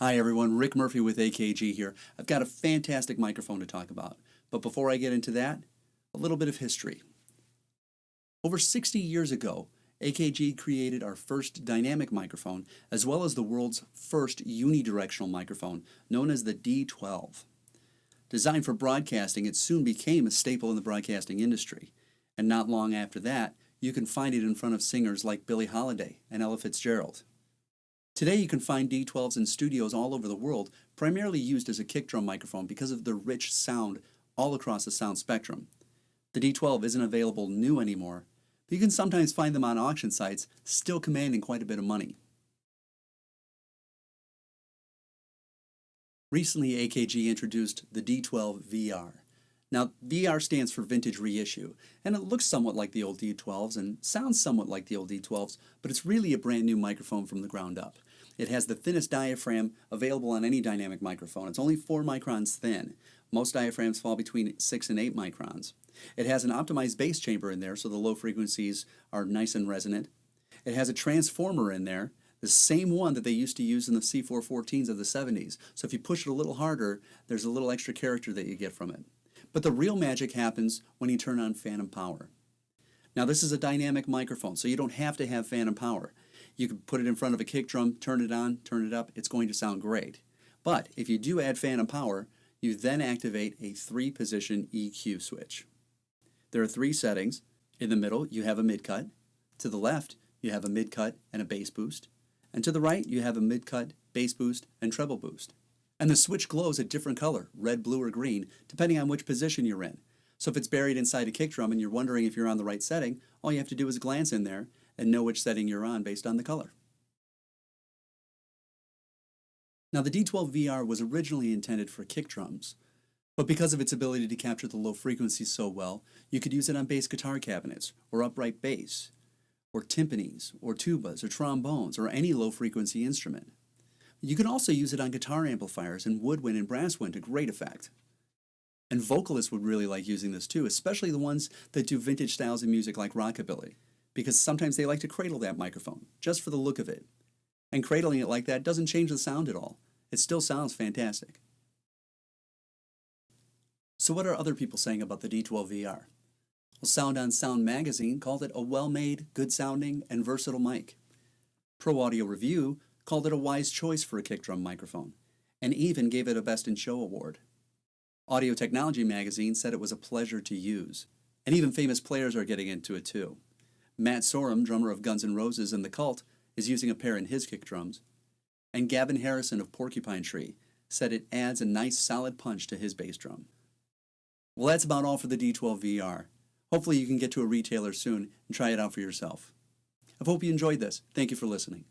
Hi everyone, Rick Murphy with AKG here. I've got a fantastic microphone to talk about. But before I get into that, a little bit of history. Over 60 years ago, AKG created our first dynamic microphone as well as the world's first unidirectional microphone known as the D12. Designed for broadcasting, it soon became a staple in the broadcasting industry. And not long after that, you can find it in front of singers like Billie Holiday and Ella Fitzgerald. Today you can find D12s in studios all over the world, primarily used as a kick drum microphone because of the rich sound all across the sound spectrum. The D12 isn't available new anymore, but you can sometimes find them on auction sites, still commanding quite a bit of money. Recently AKG introduced the D12 VR. Now, VR stands for Vintage Reissue, and it looks somewhat like the old D12s and sounds somewhat like the old D12s, but it's really a brand new microphone from the ground up. It has the thinnest diaphragm available on any dynamic microphone. It's only 4 microns thin. Most diaphragms fall between 6 and 8 microns. It has an optimized bass chamber in there, so the low frequencies are nice and resonant. It has a transformer in there, the same one that they used to use in the C414s of the 70s. So if you push it a little harder, there's a little extra character that you get from it. But the real magic happens when you turn on phantom power. Now this is a dynamic microphone, so you don't have to have phantom power. You can put it in front of a kick drum, turn it on, turn it up, it's going to sound great. But if you do add phantom power, you then activate a 3-position EQ switch. There are 3 settings. In the middle, you have a mid-cut. To the left, you have a mid-cut and a bass boost. And to the right, you have a mid-cut, bass boost, and treble boost. And the switch glows a different color, red, blue, or green, depending on which position you're in. So if it's buried inside a kick drum and you're wondering if you're on the right setting, all you have to do is glance in there and know which setting you're on based on the color. Now the D12 VR was originally intended for kick drums, but because of its ability to capture the low frequencies so well, you could use it on bass guitar cabinets, or upright bass, or timpanis, or tubas, or trombones, or any low frequency instrument. You can also use it on guitar amplifiers and woodwind and brass wind to great effect. And vocalists would really like using this too, especially the ones that do vintage styles of music like rockabilly, because sometimes they like to cradle that microphone, just for the look of it. And cradling it like that doesn't change the sound at all. It still sounds fantastic. So what are other people saying about the D12 VR? Well, Sound on Sound magazine called it a well-made, good-sounding, and versatile mic. Pro Audio Review called it a wise choice for a kick drum microphone, and even gave it a Best in Show award. Audio Technology magazine said it was a pleasure to use, and even famous players are getting into it too. Matt Sorum, drummer of Guns N' Roses and The Cult, is using a pair in his kick drums, and Gavin Harrison of Porcupine Tree said it adds a nice solid punch to his bass drum. Well, that's about all for the D12 VR. Hopefully you can get to a retailer soon and try it out for yourself. I hope you enjoyed this. Thank you for listening.